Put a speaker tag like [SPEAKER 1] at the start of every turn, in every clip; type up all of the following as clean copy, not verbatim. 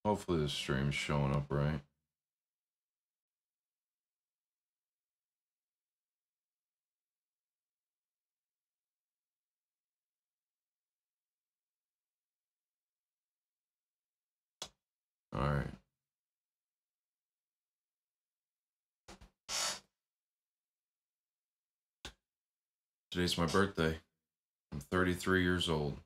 [SPEAKER 1] Hopefully the stream's showing up right. All right. Today's my birthday. I'm 33 years old.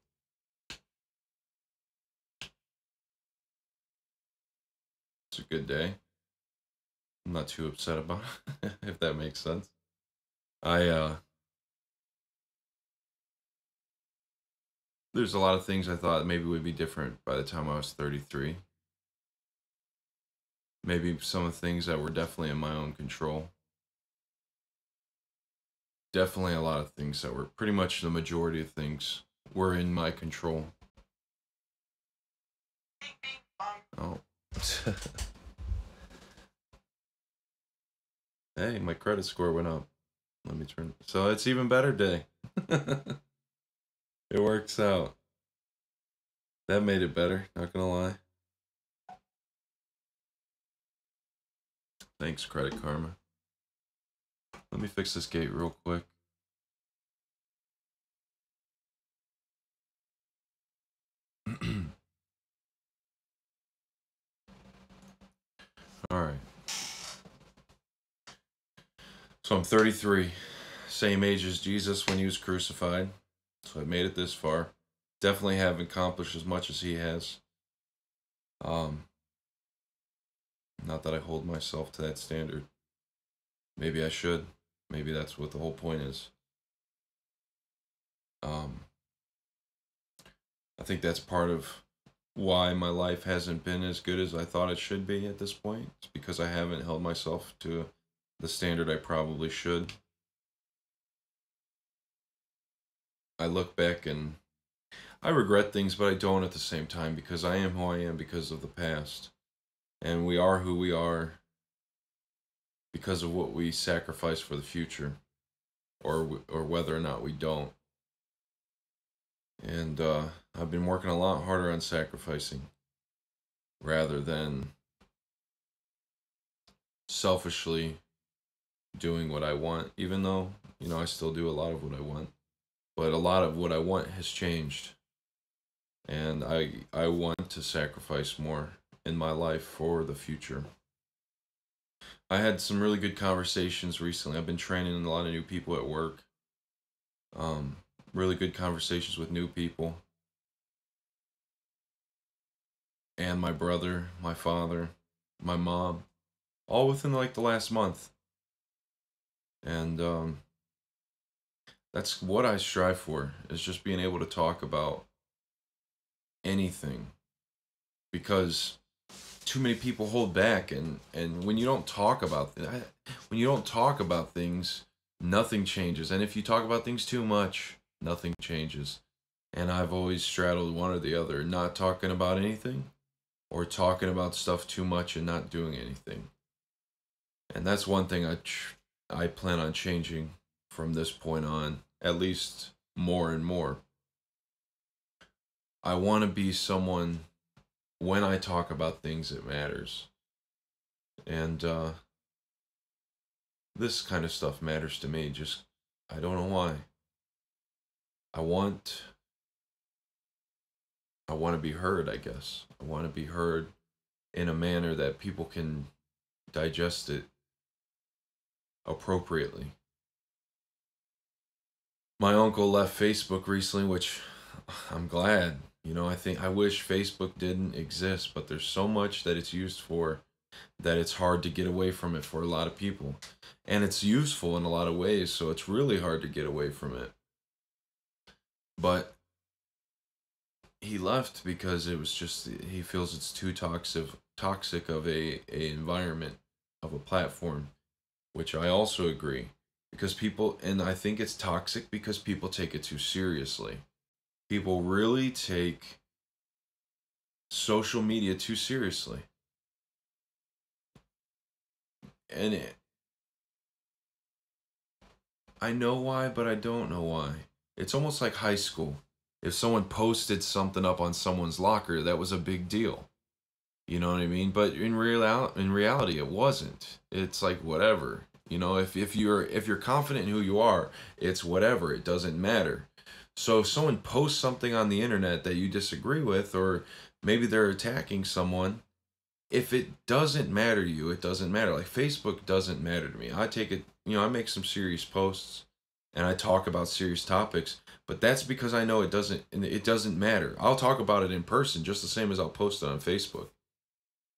[SPEAKER 1] It's a good day. I'm not too upset about it, if that makes sense. I there's a lot of things I thought maybe would be different by the time I was 33. Maybe some of the things that were definitely in my own control. Definitely a lot of things that were pretty much the majority of things were in my control. Oh. Hey, my credit score went up. Let me turn. So it's even better day. It works out. That made it better, not gonna lie. Thanks, Credit Karma. Let me fix this gate real quick. Alright. So I'm 33. Same age as Jesus when he was crucified. So I made it this far. Definitely haven't accomplished as much as he has. Um, Not that I hold myself to that standard. Maybe I should. Maybe that's what the whole point is. Um, I think that's part of why my life hasn't been as good as I thought it should be at this point. It's because I haven't held myself to the standard I probably should. I look back and I regret things, but I don't at the same time because I am who I am because of the past. And we are who we are because of what we sacrifice for the future or whether or not we don't. And I've been working a lot harder on sacrificing rather than selfishly doing what I want, even though, I still do a lot of what I want. But a lot of what I want has changed. And I want to sacrifice more in my life for the future. I had some really good conversations recently. I've been training a lot of new people at work. Um, really good conversations with new people. And my brother, my father, my mom, all within like the last month. And that's what I strive for, is just being able to talk about anything. Because too many people hold back, and when you don't talk about when you don't talk about things, nothing changes. And if you talk about things too much, nothing changes. And I've always straddled one or the other, not talking about anything or talking about stuff too much and not doing anything. And that's one thing I plan on changing from this point on, at least more and more. I want to be someone, when I talk about things, it matters. And this kind of stuff matters to me. Just, I don't know why. I want I want to be heard, I guess. I want to be heard in a manner that people can digest it appropriately. My uncle left Facebook recently, which I'm glad. I wish Facebook didn't exist, but there's so much that it's used for that it's hard to get away from it for a lot of people. And it's useful in a lot of ways, so it's really hard to get away from it. But he left because it was just, he feels it's too toxic of a environment, of a platform, which I also agree. Because people, and I think it's toxic because people take it too seriously. People really take social media too seriously. And I know why, but I don't know why. It's almost like high school. If someone posted something up on someone's locker, that was a big deal. You know what I mean? But in reality, it wasn't. It's like whatever. You know, if you're confident in who you are, it's whatever. It doesn't matter. So if someone posts something on the internet that you disagree with, or maybe they're attacking someone, if it doesn't matter to you, it doesn't matter. Like Facebook doesn't matter to me. I take it, I make some serious posts and I talk about serious topics, but that's because I know it doesn't matter. I'll talk about it in person just the same as I'll post it on Facebook.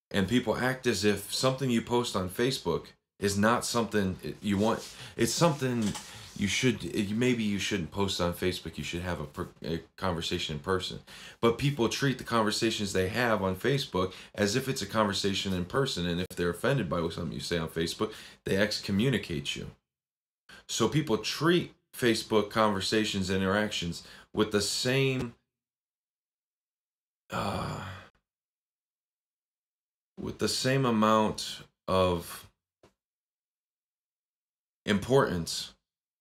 [SPEAKER 1] And people act as if something you post on Facebook is not something you want. It's something maybe you shouldn't post on Facebook. You should have a conversation in person. But people treat the conversations they have on Facebook as if it's a conversation in person. And if they're offended by something you say on Facebook, they excommunicate you. So people treat Facebook conversations, interactions with the same uh, amount of importance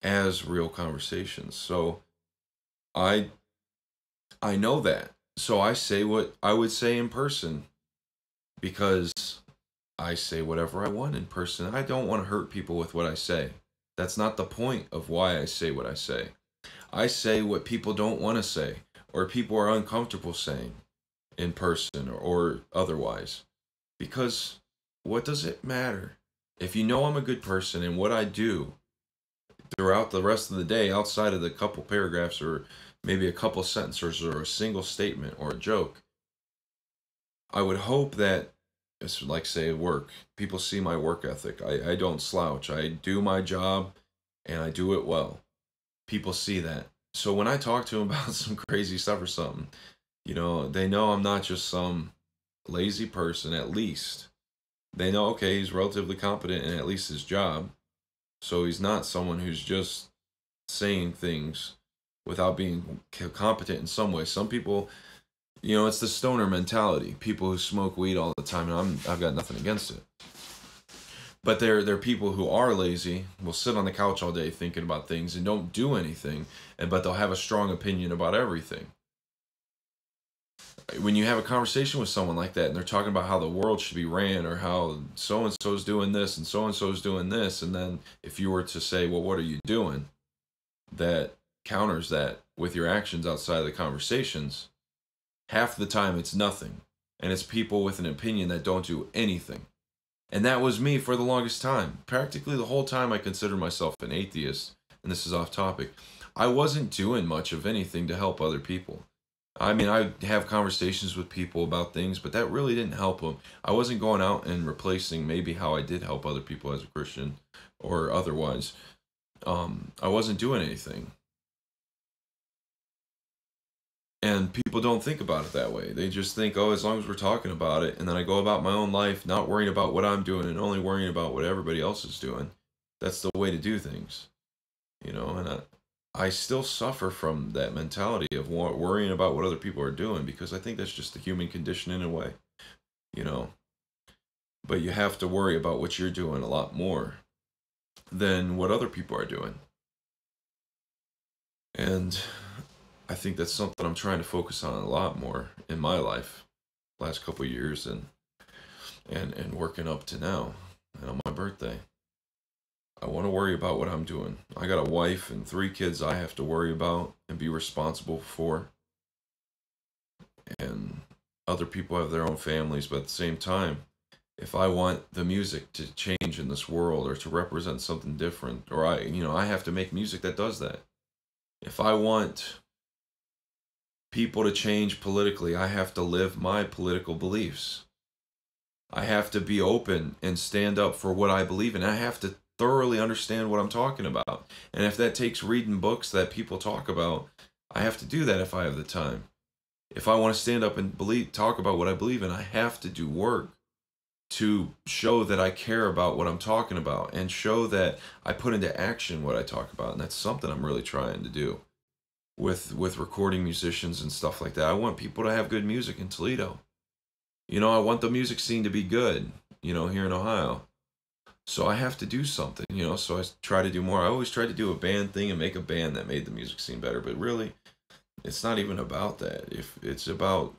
[SPEAKER 1] as real conversations. So I I know that. So I say what I would say in person because I say whatever I want in person. I don't want to hurt people with what I say. That's not the point of why I say what I say. I say what people don't want to say or people are uncomfortable saying in person or otherwise. Because what does it matter? If you know I'm a good person and what I do throughout the rest of the day, outside of the couple paragraphs or maybe a couple sentences or a single statement or a joke, I would hope that it's like say at work, people see my work ethic. I don't slouch. I do my job and I do it well. People see that. So when I talk to them about some crazy stuff or something, they know I'm not just some lazy person, at least. They know, okay, he's relatively competent in at least his job. So he's not someone who's just saying things without being competent in some way. Some people, it's the stoner mentality. People who smoke weed all the time, and I've got nothing against it. But they're people who are lazy, will sit on the couch all day thinking about things and don't do anything, but they'll have a strong opinion about everything. When you have a conversation with someone like that and they're talking about how the world should be ran or how so and so's doing this and so's doing this, and then if you were to say, well, what are you doing, that counters that with your actions outside of the conversations, half the time it's nothing. And it's people with an opinion that don't do anything. And that was me for the longest time. Practically the whole time I considered myself an atheist, and this is off topic. I wasn't doing much of anything to help other people. I mean, I have conversations with people about things, but that really didn't help them. I wasn't going out and replacing maybe how I did help other people as a Christian or otherwise. I wasn't doing anything. And people don't think about it that way. They just think, oh, as long as we're talking about it, and then I go about my own life, not worrying about what I'm doing and only worrying about what everybody else is doing. That's the way to do things, and I still suffer from that mentality of worrying about what other people are doing because I think that's just the human condition in a way, you know. But you have to worry about what you're doing a lot more than what other people are doing. And I think that's something I'm trying to focus on a lot more in my life last couple of years and working up to now and on my birthday. I want to worry about what I'm doing. I got a wife and 3 kids I have to worry about and be responsible for. And other people have their own families, but at the same time, if I want the music to change in this world or to represent something different, or I have to make music that does that. If I want people to change politically, I have to live my political beliefs. I have to be open and stand up for what I believe in. I have to thoroughly understand what I'm talking about. And if that takes reading books that people talk about, I have to do that if I have the time. If I want to stand up and talk about what I believe in, I have to do work to show that I care about what I'm talking about and show that I put into action what I talk about. And that's something I'm really trying to do with recording musicians and stuff like that. I want people to have good music in Toledo. I want the music scene to be good, here in Ohio. So I have to do something, so I try to do more. I always tried to do a band thing and make a band that made the music scene better, but really, it's not even about that. If it's about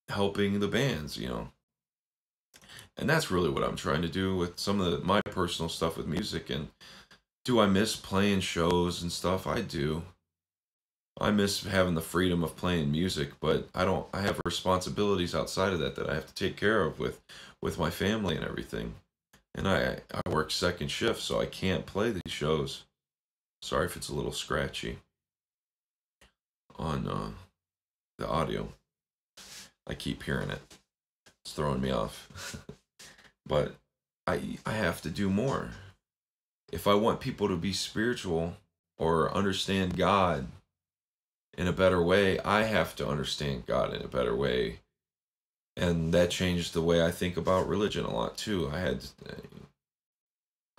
[SPEAKER 1] helping the bands, And that's really what I'm trying to do with some of my personal stuff with music. And do I miss playing shows and stuff? I do. I miss having the freedom of playing music, but I don't. I have responsibilities outside of that that I have to take care of with my family and everything. And I work second shift, so I can't play these shows. Sorry if it's a little scratchy on the audio. I keep hearing it. It's throwing me off. But I have to do more. If I want people to be spiritual or understand God in a better way, I have to understand God in a better way. And that changed the way I think about religion a lot too. I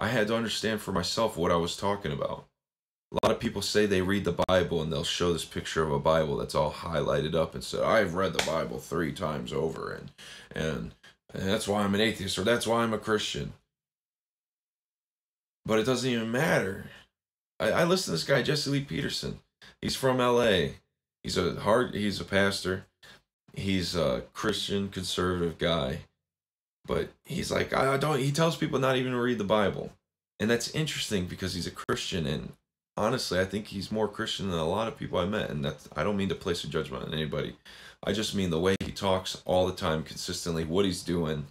[SPEAKER 1] had to understand for myself what I was talking about. A lot of people say they read the Bible and they'll show this picture of a Bible that's all highlighted up and say, "I've read the Bible 3 times over, and and that's why I'm an atheist, or that's why I'm a Christian." But it doesn't even matter. I listen to this guy, Jesse Lee Peterson. He's from LA. He's a pastor. He's a Christian conservative guy. But he's like, I don't he tells people not even to read the Bible. And that's interesting because he's a Christian, and honestly I think he's more Christian than a lot of people I met, and that's I don't mean to place a judgment on anybody. I just mean the way he talks all the time consistently, what he's doing,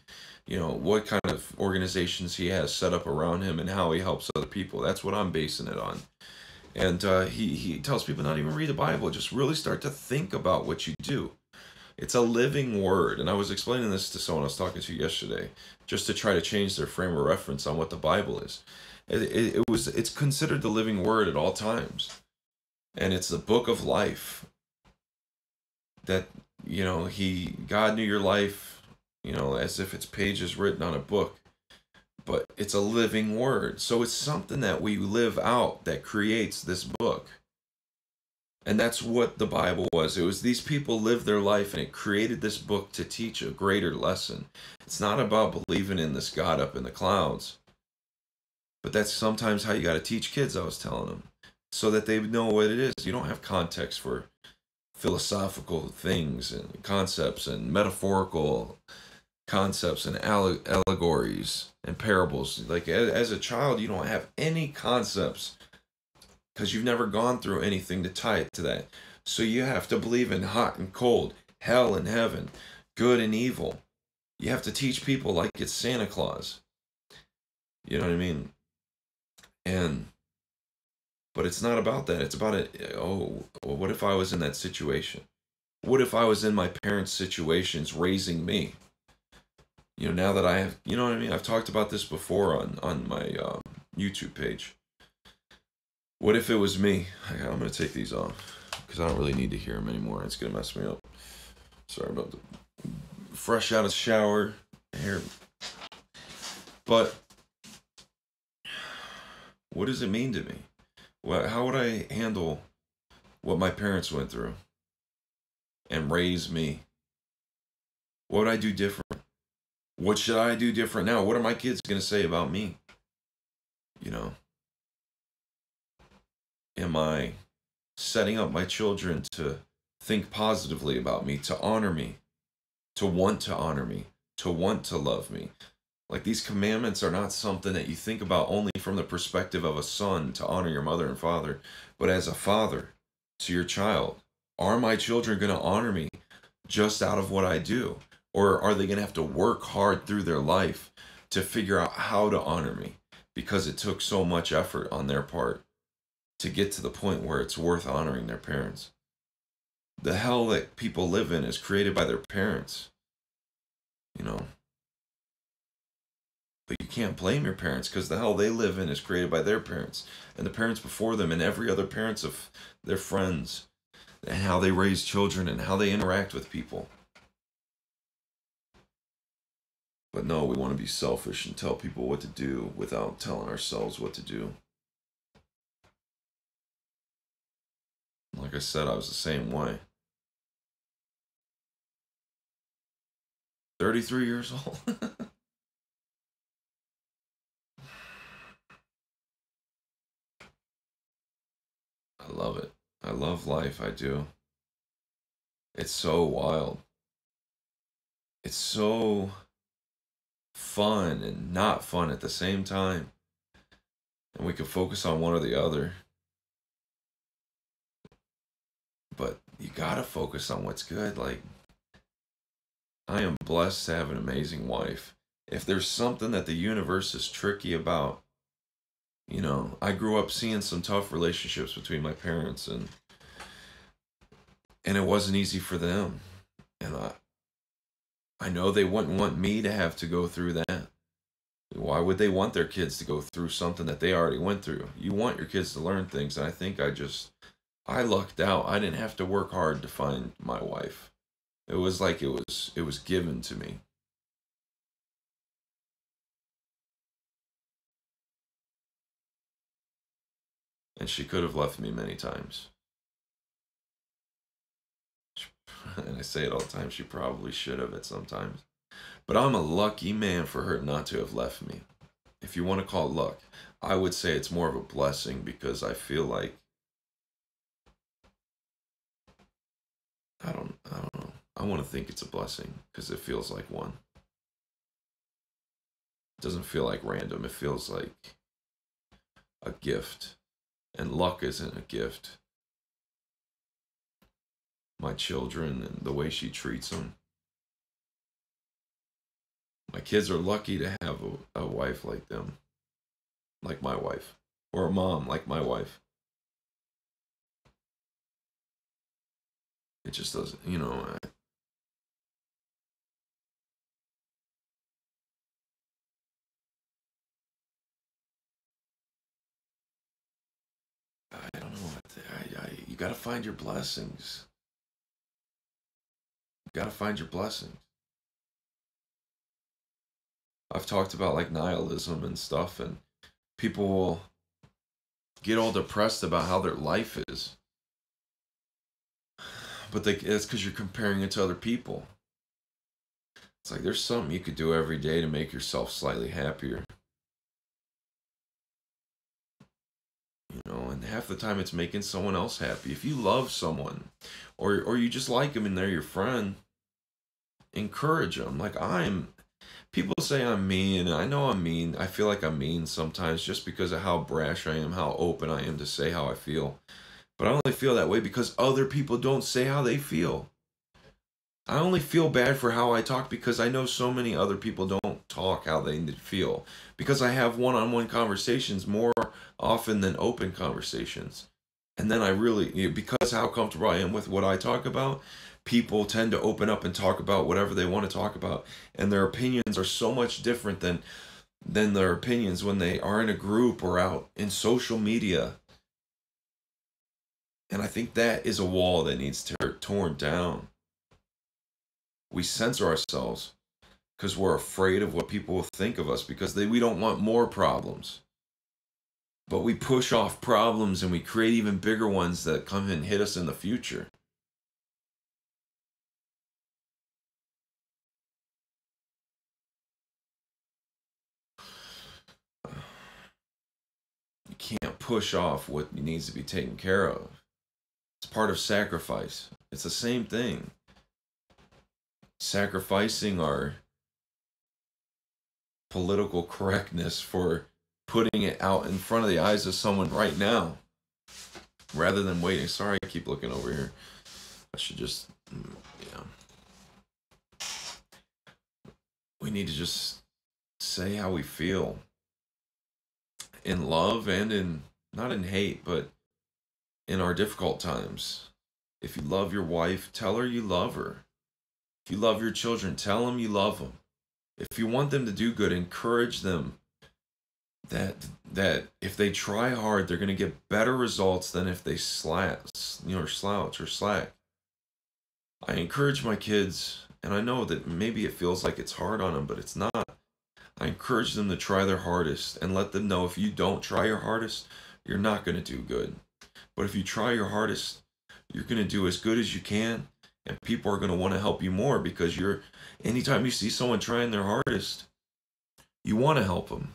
[SPEAKER 1] what kind of organizations he has set up around him and how he helps other people. That's what I'm basing it on. And he tells people not even read the Bible, just really start to think about what you do. It's a living word. And I was explaining this to someone I was talking to yesterday, just to try to change their frame of reference on what the Bible is. It's considered the living word at all times. And it's the book of life that, God knew your life, as if it's pages written on a book. But it's a living word. So it's something that we live out that creates this book. And that's what the Bible was. It was these people lived their life and it created this book to teach a greater lesson. It's not about believing in this God up in the clouds. But that's sometimes how you got to teach kids, I was telling them, so that they know what it is. You don't have context for philosophical things and concepts and metaphorical concepts and allegories and parables. Like as a child, you don't have any concepts because you've never gone through anything to tie it to that. So you have to believe in hot and cold, hell and heaven, good and evil. You have to teach people like it's Santa Claus. You know what I mean? But it's not about that. It's about it. Oh, well, what if I was in that situation? What if I was in my parents' situations raising me? Now that I have, you know what I mean? I've talked about this before on my YouTube page. What if it was me? I'm going to take these off because I don't really need to hear them anymore. It's going to mess me up. Sorry about the fresh out of the shower hair. But what does it mean to me? How would I handle what my parents went through and raise me? What would I do different? What should I do different now? What are my kids going to say about me? Am I setting up my children to think positively about me, to honor me, to want to love me? Like, these commandments are not something that you think about only from the perspective of a son to honor your mother and father, but as a father to your child. Are my children going to honor me just out of what I do? Or are they going to have to work hard through their life to figure out how to honor me? Because it took so much effort on their part to get to the point where it's worth honoring their parents. The hell that people live in is created by their parents. But you can't blame your parents because the hell they live in is created by their parents and the parents before them and every other parents of their friends, and how they raise children and how they interact with people. But no, we want to be selfish and tell people what to do without telling ourselves what to do. Like I said, I was the same way. 33 years old. I love it. I love life. I do. It's so wild. It's so fun and not fun at the same time. And we could focus on one or the other. But you gotta focus on what's good. Like, I am blessed to have an amazing wife. If there's something that the universe is tricky about, I grew up seeing some tough relationships between my parents, and it wasn't easy for them. And I know they wouldn't want me to have to go through that. Why would they want their kids to go through something that they already went through? You want your kids to learn things, and I think I lucked out. I didn't have to work hard to find my wife. It was like it was given to me. And she could have left me many times. And I say it all the time, she probably should have at some times. But I'm a lucky man for her not to have left me. If you want to call it luck, I would say it's more of a blessing, because I feel like I don't know. I want to think it's a blessing because it feels like one. It doesn't feel like random. It feels like a gift. And luck isn't a gift. My children and the way she treats them. My kids are lucky to have a wife like them, like my wife, or a mom like my wife. It just doesn't, I don't know. You got to find your blessings. You got to find your blessings. I've talked about like nihilism and stuff, and people will get all depressed about how their life is. But it's because you're comparing it to other people. It's like there's something you could do every day to make yourself slightly happier. And half the time it's making someone else happy. If you love someone, or you just like them and they're your friend, encourage them. Like people say I'm mean, and I know I'm mean. I feel like I'm mean sometimes just because of how brash I am, how open I am to say how I feel. But I only feel that way because other people don't say how they feel. I only feel bad for how I talk because I know so many other people don't talk how they feel. Because I have one-on-one conversations more often than open conversations. And then because how comfortable I am with what I talk about, people tend to open up and talk about whatever they want to talk about. And their opinions are so much different than their opinions when they are in a group or out in social media. And I think that is a wall that needs torn down. We censor ourselves because we're afraid of what people will think of us, because we don't want more problems. But we push off problems and we create even bigger ones that come and hit us in the future. You can't push off what needs to be taken care of. It's part of sacrifice. It's the same thing. Sacrificing our political correctness for putting it out in front of the eyes of someone right now, rather than waiting. Sorry, I keep looking over here. I should just, we need to just say how we feel in love and not in hate, but in our difficult times. If you love your wife, tell her you love her. If you love your children, tell them you love them. If you want them to do good, encourage them that if they try hard, they're going to get better results than if they slouch or slack. I encourage my kids, and I know that maybe it feels like it's hard on them, but it's not. I encourage them to try their hardest and let them know if you don't try your hardest, you're not going to do good. But if you try your hardest, you're going to do as good as you can, and people are going to want to help you more, because anytime you see someone trying their hardest, you want to help them.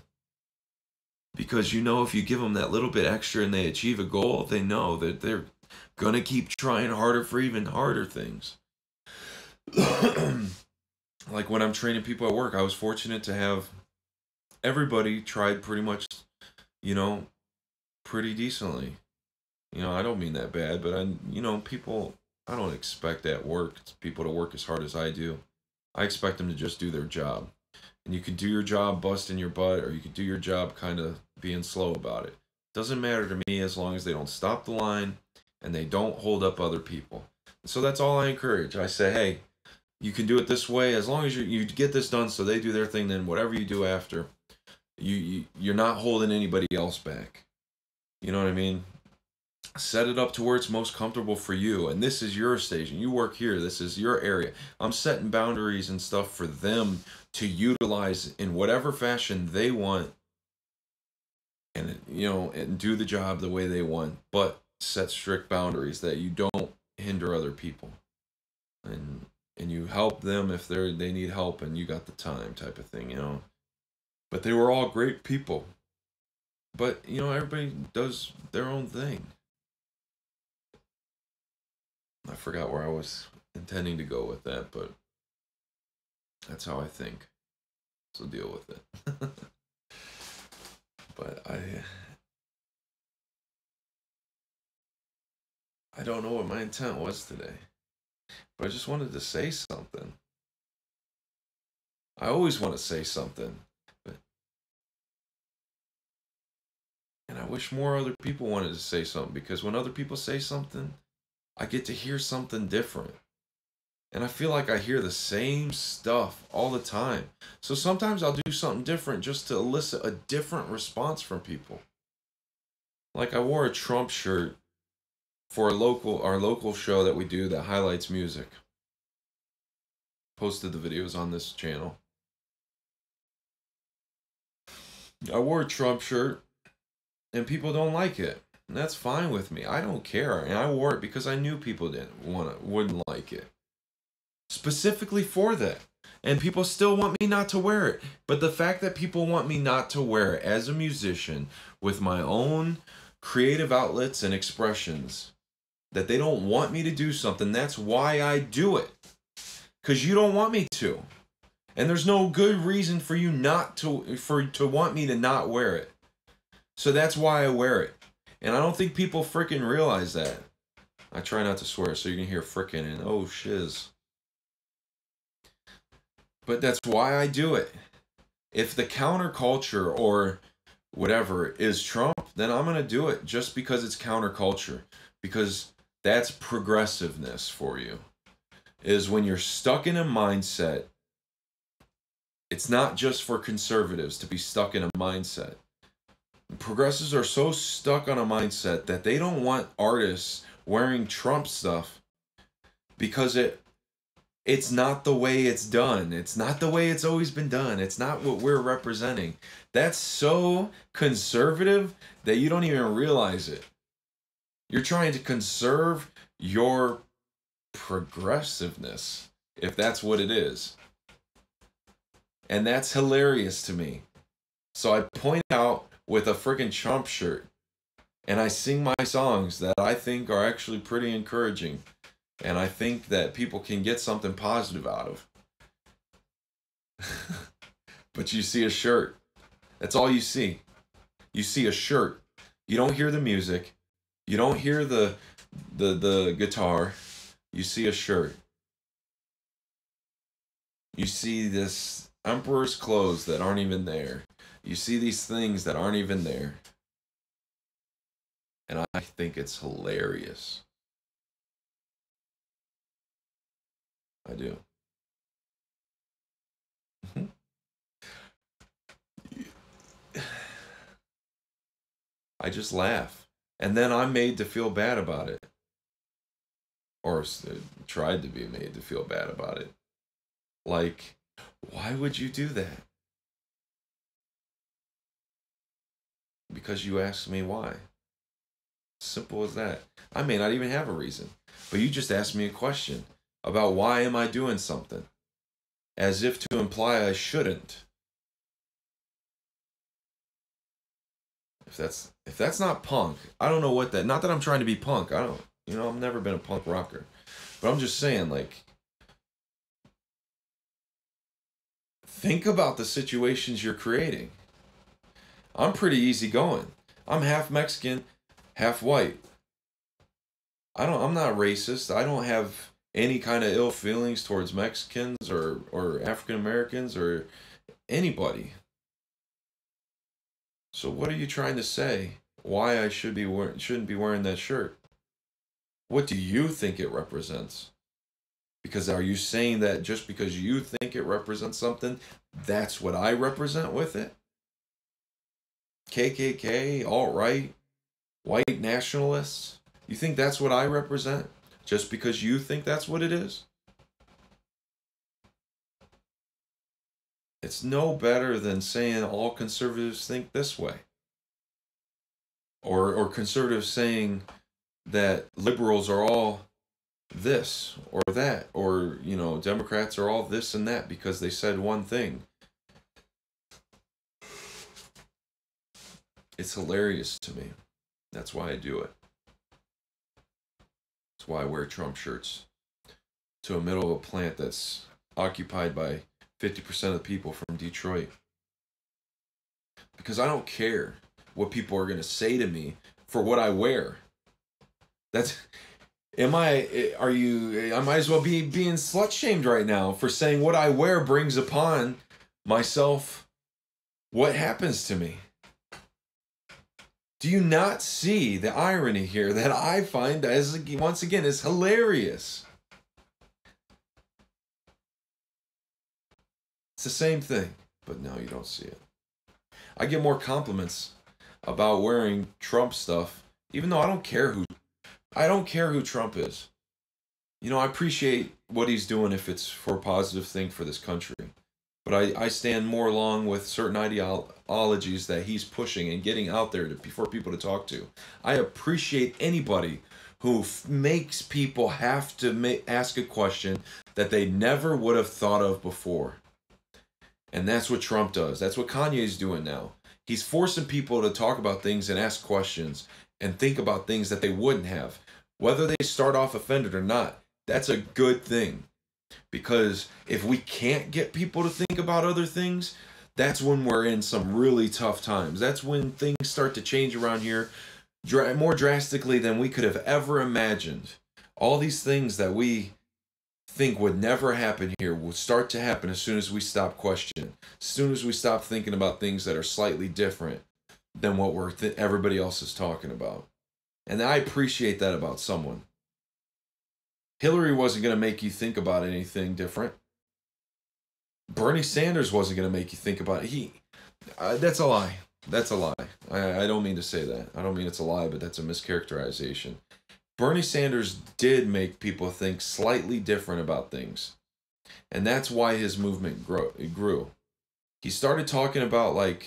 [SPEAKER 1] Because if you give them that little bit extra and they achieve a goal, they know that they're going to keep trying harder for even harder things. like when I'm training people at work, I was fortunate to have everybody tried pretty much, you know, pretty decently. I don't mean that bad, but people, I don't expect at work people to work as hard as I do. I expect them to just do their job. And you can do your job busting your butt, or you can do your job kind of being slow about it. Doesn't matter to me as long as they don't stop the line and they don't hold up other people. So that's all I encourage. I say, hey, you can do it this way as long as you get this done so they do their thing. Then whatever you do after, you're not holding anybody else back. You know what I mean? Set it up to where it's most comfortable for you, and this is your station. You work here, this is your area. I'm setting boundaries and stuff for them to utilize in whatever fashion they want, and and do the job the way they want, but set strict boundaries that you don't hinder other people, and you help them if they need help and you got the time, type of thing. But they were all great people, but everybody does their own thing. I forgot where I was intending to go with that, but that's how I think. So deal with it. But I don't know what my intent was today. But I just wanted to say something. I always want to say something. And I wish more other people wanted to say something, because when other people say something, I get to hear something different. And I feel like I hear the same stuff all the time. So sometimes I'll do something different just to elicit a different response from people. Like I wore a Trump shirt for our local show that we do that highlights music. Posted the videos on this channel. I wore a Trump shirt and people don't like it. And that's fine with me. I don't care. And I wore it because I knew people wouldn't like it. Specifically for that. And people still want me not to wear it. But the fact that people want me not to wear it as a musician with my own creative outlets and expressions, that they don't want me to do something, that's why I do it. Because you don't want me to. And there's no good reason for you to want me to not wear it. So that's why I wear it. And I don't think people freaking realize that. I try not to swear so you can hear frickin' and oh shiz. But that's why I do it. If the counterculture or whatever is Trump, then I'm going to do it just because it's counterculture. Because that's progressiveness for you. Is when you're stuck in a mindset. It's not just for conservatives to be stuck in a mindset. Progressives are so stuck on a mindset that they don't want artists wearing Trump stuff because it's not the way it's done. It's not the way it's always been done. It's not what we're representing. That's so conservative that you don't even realize it. You're trying to conserve your progressiveness, if that's what it is. And that's hilarious to me. So I point out with a freaking Trump shirt, and I sing my songs that I think are actually pretty encouraging, and I think that people can get something positive out of. But you see a shirt. That's all you see. You see a shirt. You don't hear the music. You don't hear the guitar. You see a shirt. You see this emperor's clothes that aren't even there. You see these things that aren't even there. And I think it's hilarious. I do. I just laugh. And then I'm made to feel bad about it. Or tried to be made to feel bad about it. Like, why would you do that? Because you asked me why. Simple as that. I may not even have a reason. But you just asked me a question about why am I doing something? As if to imply I shouldn't. If that's not punk, I don't know what that. Not that I'm trying to be punk. I've never been a punk rocker. But I'm just saying, like, think about the situations you're creating. I'm pretty easygoing. I'm half Mexican, half white. I'm not racist. I don't have any kind of ill feelings towards Mexicans or African Americans or anybody. So what are you trying to say? Why I shouldn't be wearing that shirt? What do you think it represents? Because are you saying that just because you think it represents something, that's what I represent with it? KKK, alt-right, white nationalists? You think that's what I represent just because you think that's what it is? It's no better than saying all conservatives think this way. Or conservatives saying that liberals are all this or that, or, Democrats are all this and that because they said one thing. It's hilarious to me. That's why I do it. That's why I wear Trump shirts to a middle of a plant that's occupied by 50% of the people from Detroit. Because I don't care what people are going to say to me for what I wear. I might as well be being slut shamed right now for saying what I wear brings upon myself what happens to me. Do you not see the irony here that I find, once again, is hilarious? It's the same thing, but now you don't see it. I get more compliments about wearing Trump stuff, even though I don't care who Trump is. I appreciate what he's doing if it's for a positive thing for this country. But I stand more along with certain ideologies that he's pushing and getting out there for people to talk to. I appreciate anybody who makes people have to ask a question that they never would have thought of before. And that's what Trump does. That's what Kanye's doing now. He's forcing people to talk about things and ask questions and think about things that they wouldn't have. Whether they start off offended or not, that's a good thing. Because if we can't get people to think about other things, that's when we're in some really tough times. That's when things start to change around here more drastically than we could have ever imagined. All these things that we think would never happen here will start to happen as soon as we stop questioning. As soon as we stop thinking about things that are slightly different than what everybody else is talking about. And I appreciate that about someone. Hillary wasn't going to make you think about anything different. Bernie Sanders wasn't going to make you think about it. That's a lie. That's a lie. I don't mean to say that. I don't mean it's a lie, but that's a mischaracterization. Bernie Sanders did make people think slightly different about things. And that's why his movement grew. He started talking about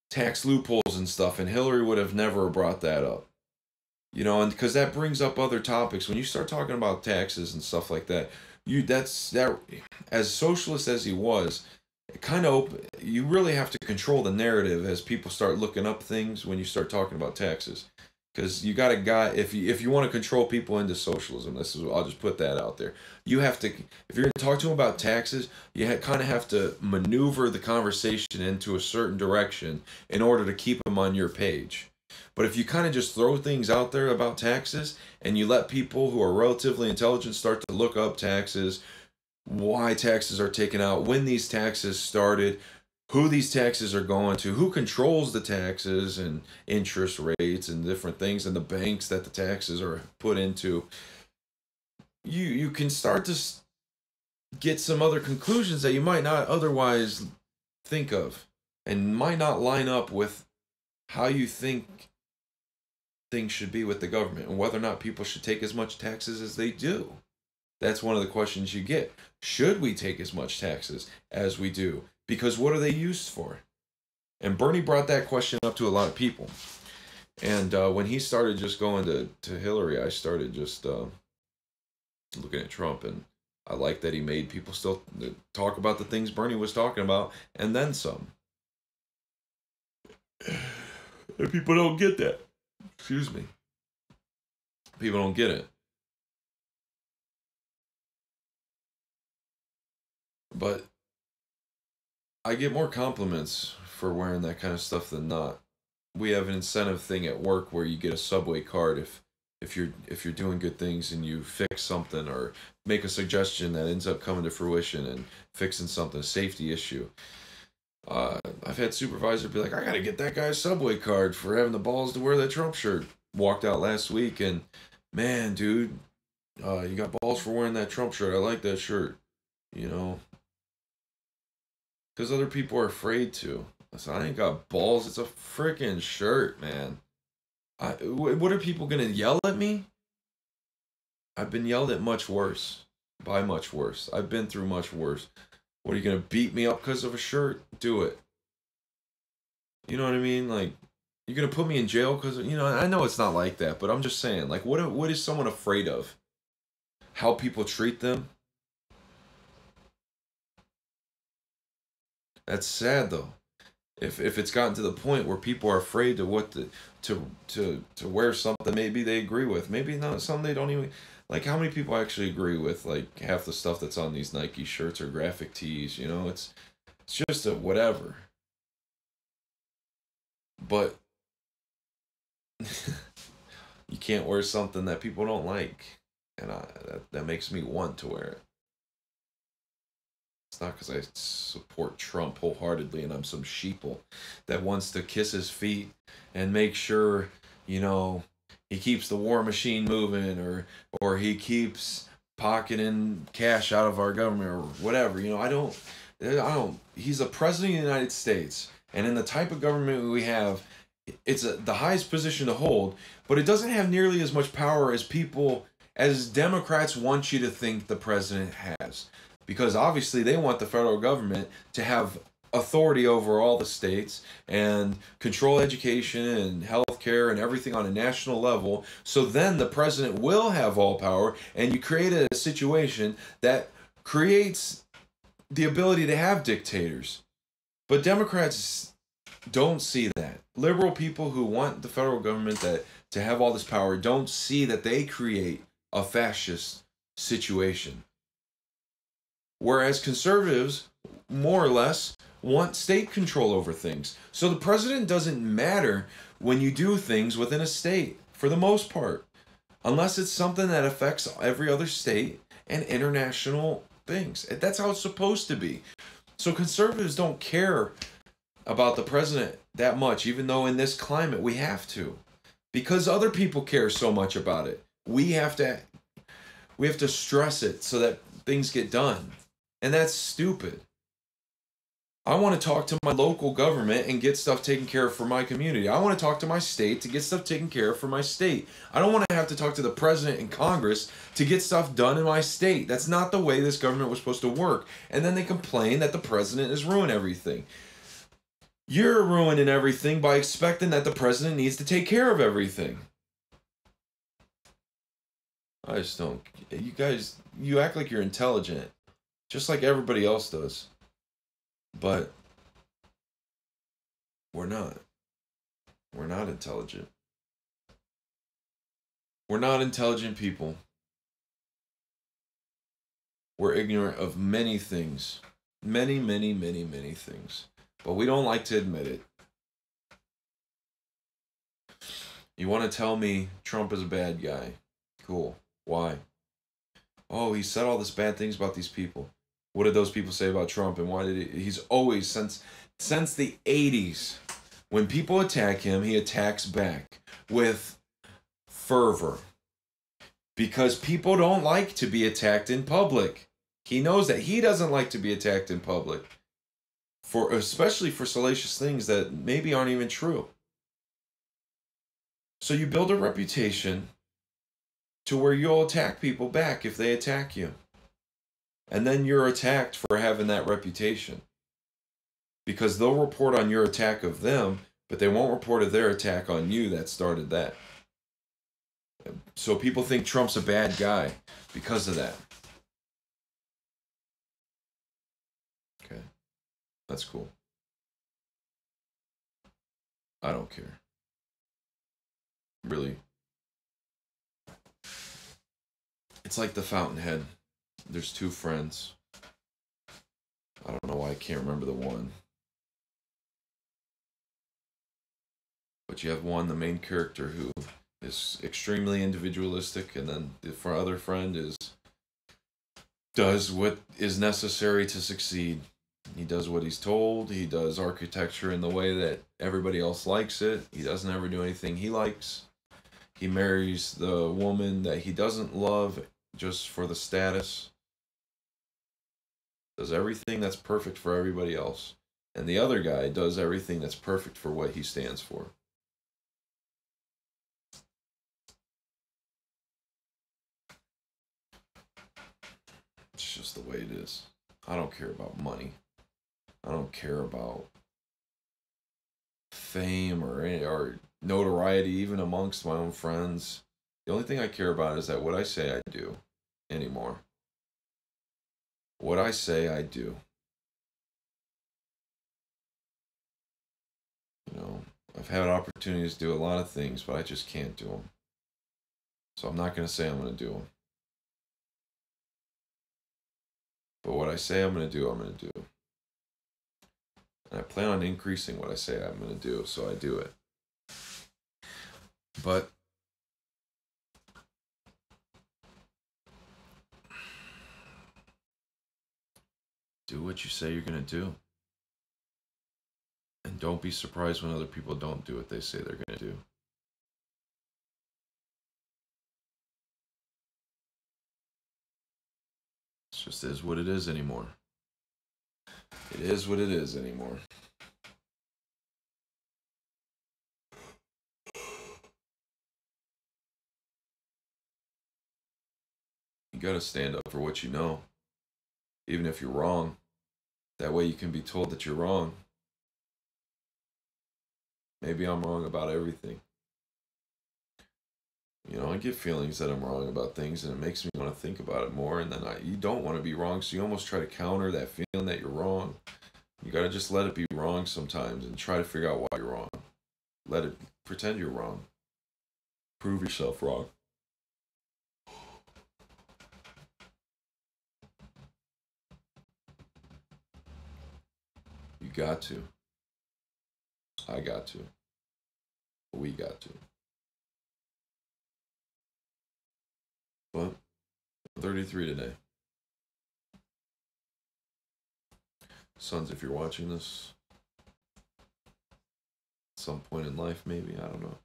[SPEAKER 1] tax loopholes and stuff, and Hillary would have never brought that up. And because that brings up other topics. When you start talking about taxes and stuff like that, as socialist as he was, you really have to control the narrative as people start looking up things when you start talking about taxes. Because you got a guy, if you want to control people into socialism, I'll just put that out there. You have to, if you're going to talk to them about taxes, you kind of have to maneuver the conversation into a certain direction in order to keep them on your page. But if you kind of just throw things out there about taxes and you let people who are relatively intelligent start to look up taxes, why taxes are taken out, when these taxes started, who these taxes are going to, who controls the taxes and interest rates and different things, and the banks that the taxes are put into, you can start to get some other conclusions that you might not otherwise think of and might not line up with how you think things should be with the government and whether or not people should take as much taxes as they do. That's one of the questions you get. Should we take as much taxes as we do? Because what are they used for? And Bernie brought that question up to a lot of people. And when he started just going to Hillary, I started just looking at Trump. And I like that he made people still talk about the things Bernie was talking about and then some. And people don't get that. Excuse me. People don't get it. But I get more compliments for wearing that kind of stuff than not. We have an incentive thing at work where you get a subway card if you're doing good things and you fix something or make a suggestion that ends up coming to fruition and fixing something, a safety issue. I've had supervisor be like, I gotta get that guy's subway card for having the balls to wear that Trump shirt. Walked out last week and man, dude, you got balls for wearing that Trump shirt. I like that shirt. You know, because other people are afraid to. So I ain't got balls. It's a freaking shirt, man. What are people gonna yell at me? I've been yelled at much worse. By much worse. I've been through much worse. What are you gonna beat me up because of a shirt? Do it. You know what I mean? Like, you're gonna put me in jail because I know it's not like that, but I'm just saying, like, what is someone afraid of? How people treat them? That's sad though. If it's gotten to the point where people are afraid to what to wear something maybe they agree with, maybe not some they don't even like. How many people actually agree with like half the stuff that's on these Nike shirts or graphic tees? It's just a whatever. But you can't wear something that people don't like, and that makes me want to wear it. It's not because I support Trump wholeheartedly and I'm some sheeple that wants to kiss his feet and make sure, you know, he keeps the war machine moving or he keeps pocketing cash out of our government or whatever. I don't he's a president of the United States, and in the type of government we have, it's the highest position to hold, but it doesn't have nearly as much power as Democrats want you to think the president has, because obviously they want the federal government to have authority over all the states and control education and healthcare and everything on a national level. So then the president will have all power, and you create a situation that creates the ability to have dictators. But Democrats don't see that. Liberal people who want the federal government to have all this power don't see that they create a fascist situation. Whereas conservatives, more or less, want state control over things. So the president doesn't matter when you do things within a state, for the most part, unless it's something that affects every other state and international things. That's how it's supposed to be. So conservatives don't care about the president that much, even though in this climate we have to, because other people care so much about it. We have to stress it so that things get done. And that's stupid. I want to talk to my local government and get stuff taken care of for my community. I want to talk to my state to get stuff taken care of for my state. I don't want to have to talk to the president and Congress to get stuff done in my state. That's not the way this government was supposed to work. And then they complain that the president is ruining everything. You're ruining everything by expecting that the president needs to take care of everything. I just don't. You guys, you act like you're intelligent, just like everybody else does. But we're not. We're not intelligent. We're not intelligent people. We're ignorant of many things. Many, many, many, many things. But we don't like to admit it. You want to tell me Trump is a bad guy? Cool. Why? Oh, he said all this bad things about these people. What did those people say about Trump, and why did he's always, since the 80s, when people attack him, he attacks back with fervor. Because people don't like to be attacked in public. He knows that. He doesn't like to be attacked in public. Especially for salacious things that maybe aren't even true. So you build a reputation to where you'll attack people back if they attack you. And then you're attacked for having that reputation. Because they'll report on your attack of them, but they won't report of their attack on you that started that. So people think Trump's a bad guy because of that. Okay. That's cool. I don't care. Really. It's like the Fountainhead. There's two friends. I don't know why I can't remember the one. But you have one, the main character, who is extremely individualistic, and then the other friend does what is necessary to succeed. He does what he's told. He does architecture in the way that everybody else likes it. He doesn't ever do anything he likes. He marries the woman that he doesn't love just for the status. Does everything that's perfect for everybody else. And the other guy does everything that's perfect for what he stands for. It's just the way it is. I don't care about money. I don't care about fame or notoriety, even amongst my own friends. The only thing I care about is that what I say I do anymore. What I say I do. You know, I've had opportunities to do a lot of things, but I just can't do them. So I'm not going to say I'm going to do them. But what I say I'm going to do, I'm going to do. And I plan on increasing what I say I'm going to do, so I do it. But do what you say you're going to do. And don't be surprised when other people don't do what they say they're going to do. It just is what it is anymore. It is what it is anymore. You gotta stand up for what you know, even if you're wrong. That way you can be told that you're wrong. Maybe I'm wrong about everything. You know, I get feelings that I'm wrong about things, and it makes me want to think about it more. And then you don't want to be wrong, so you almost try to counter that feeling that you're wrong. You gotta just let it be wrong sometimes, and try to figure out why you're wrong. Let it pretend you're wrong. Prove yourself wrong. You got to. I got to. We got to. But 33 today. Sons, if you're watching this at some point in life, maybe, I don't know.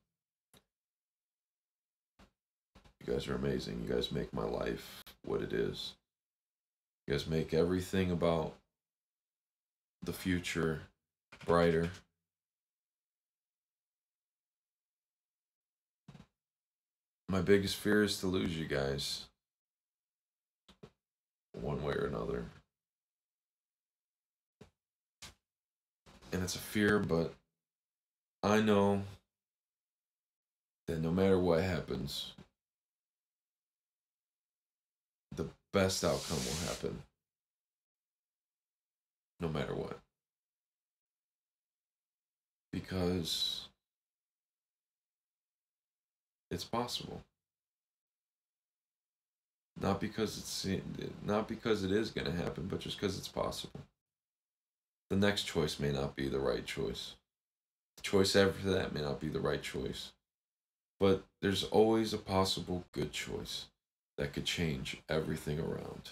[SPEAKER 1] You guys are amazing. You guys make my life what it is. You guys make everything about the future brighter. My biggest fear is to lose you guys, one way or another. And it's a fear, but I know that no matter what happens, the best outcome will happen. No matter what. Because it's possible. Not because it is going to happen, but just because it's possible. The next choice may not be the right choice. The choice after that may not be the right choice. But there's always a possible good choice that could change everything around.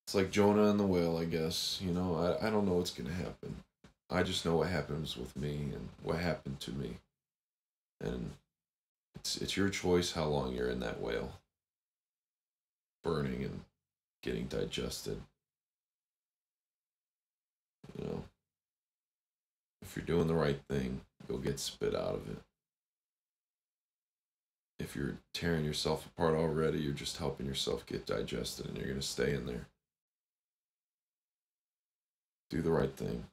[SPEAKER 1] It's like Jonah and the whale, I guess. You know, I don't know what's going to happen. I just know what happens with me and what happened to me. And it's your choice how long you're in that whale. Burning and getting digested. You know, if you're doing the right thing, you'll get spit out of it. If you're tearing yourself apart already, you're just helping yourself get digested, and you're going to stay in there. Do the right thing.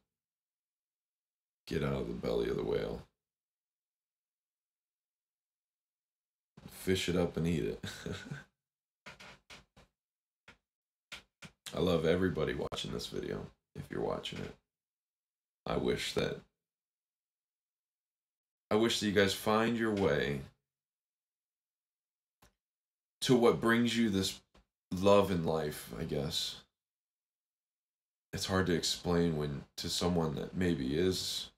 [SPEAKER 1] Get out of the belly of the whale. Fish it up and eat it. I love everybody watching this video, if you're watching it. I wish that you guys find your way to what brings you this love in life, I guess. It's hard to explain when to someone that maybe is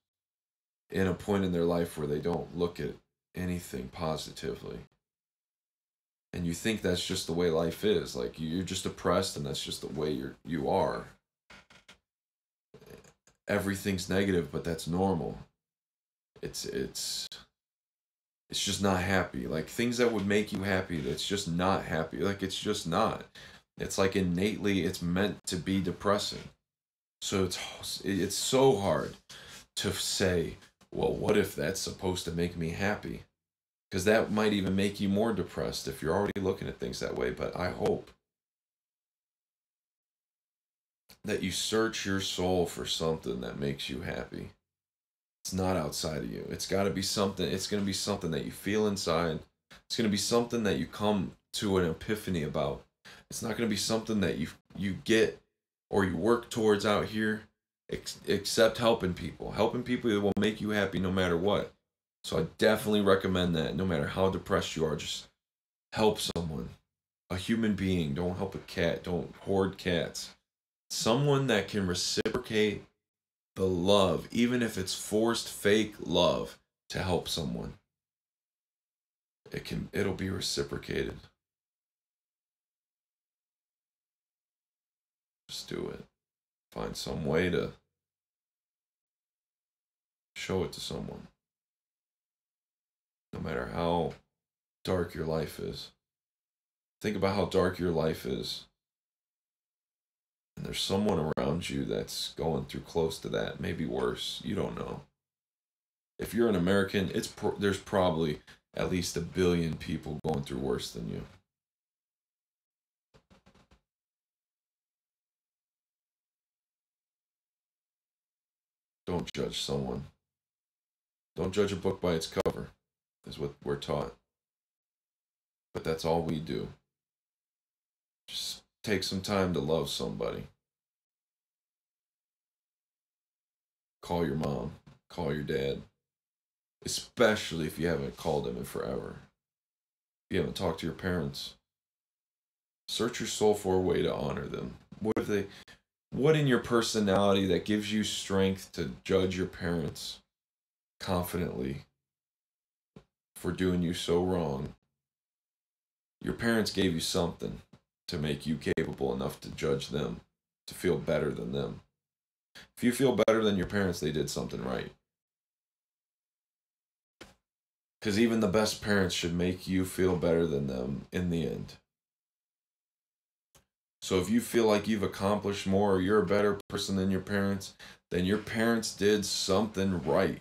[SPEAKER 1] in a point in their life where they don't look at anything positively. And you think that's just the way life is. Like you're just depressed and that's just the way you are. Everything's negative, but that's normal. It's just not happy. Like things that would make you happy, that's just not happy. Like it's just not. It's like innately it's meant to be depressing. So it's so hard to say, well, what if that's supposed to make me happy? Because that might even make you more depressed if you're already looking at things that way. But I hope that you search your soul for something that makes you happy. It's not outside of you. It's got to be something. It's going to be something that you feel inside. It's going to be something that you come to an epiphany about. It's not going to be something that you get or you work towards out here, except helping people. Helping people that will make you happy no matter what. So I definitely recommend that. No matter how depressed you are, just help someone. A human being. Don't help a cat. Don't hoard cats. Someone that can reciprocate the love, even if it's forced fake love, to help someone. It'll be reciprocated. Just do it. Find some way to show it to someone. No matter how dark your life is. Think about how dark your life is. And there's someone around you that's going through close to that, maybe worse. You don't know. If you're an American, there's probably at least 1 billion people going through worse than you. Don't judge someone. Don't judge a book by its cover, is what we're taught. But that's all we do. Just take some time to love somebody. Call your mom. Call your dad. Especially if you haven't called them in forever. If you haven't talked to your parents. Search your soul for a way to honor them. What in your personality that gives you strength to judge your parents confidently for doing you so wrong? Your parents gave you something to make you capable enough to judge them, to feel better than them. If you feel better than your parents, they did something right. Because even the best parents should make you feel better than them in the end. So if you feel like you've accomplished more or you're a better person than your parents, then your parents did something right.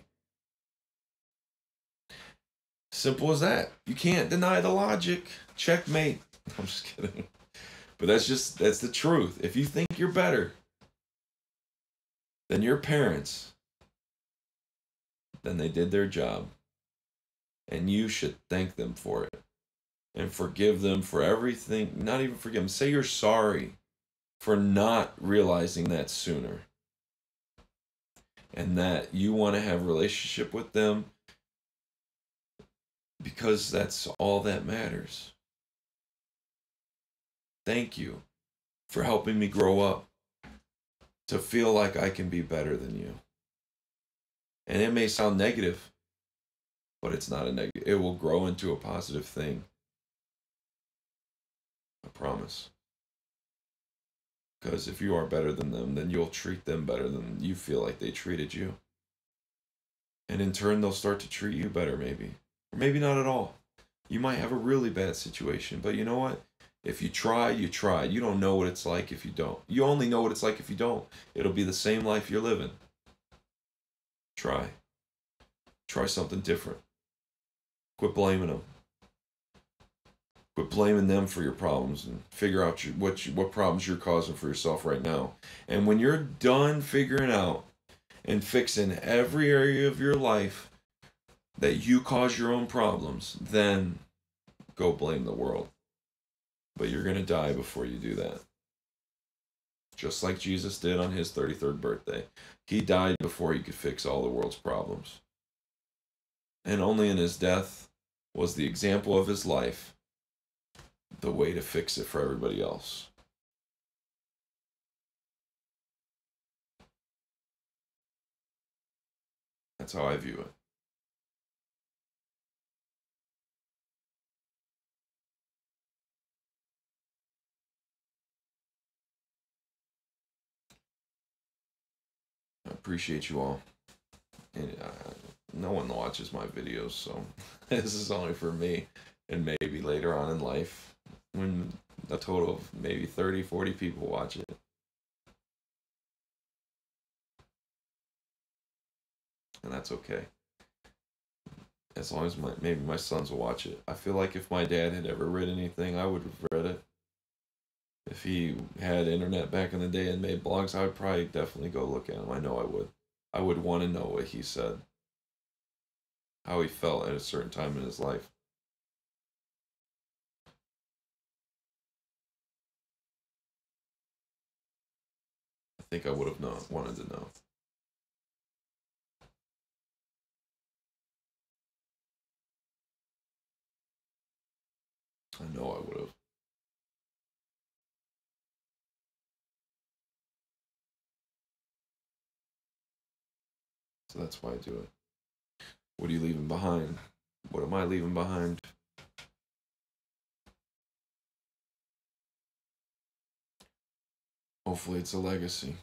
[SPEAKER 1] Simple as that. You can't deny the logic. Checkmate. I'm just kidding. But that's the truth. If you think you're better than your parents, then they did their job. And you should thank them for it. And forgive them for everything. Not even forgive them. Say you're sorry for not realizing that sooner. And that you want to have a relationship with them because that's all that matters. Thank you for helping me grow up to feel like I can be better than you. And it may sound negative, but it's not a negative. It will grow into a positive thing. I promise. Because if you are better than them, then you'll treat them better than you feel like they treated you. And in turn, they'll start to treat you better, maybe. Or maybe not at all. You might have a really bad situation, but you know what? If you try, you try. You don't know what it's like if you don't. You only know what it's like if you don't. It'll be the same life you're living. Try. Try something different. Quit blaming them. Quit blaming them for your problems and figure out what problems you're causing for yourself right now. And when you're done figuring out and fixing every area of your life that you cause your own problems, then go blame the world. But you're going to die before you do that. Just like Jesus did on his 33rd birthday. He died before he could fix all the world's problems. And only in his death was the example of his life the way to fix it for everybody else. That's how I view it. I appreciate you all. And no one watches my videos, so this is only for me. And maybe later on in life, when a total of maybe 30, 40 people watch it. And that's okay. As long as maybe my sons will watch it. I feel like if my dad had ever read anything, I would have read it. If he had internet back in the day and made blogs, I would probably definitely go look at him. I know I would. I would want to know what he said, how he felt at a certain time in his life. I think I would have wanted to know. I know I would have. So that's why I do it. What are you leaving behind? What am I leaving behind? Hopefully, it's a legacy.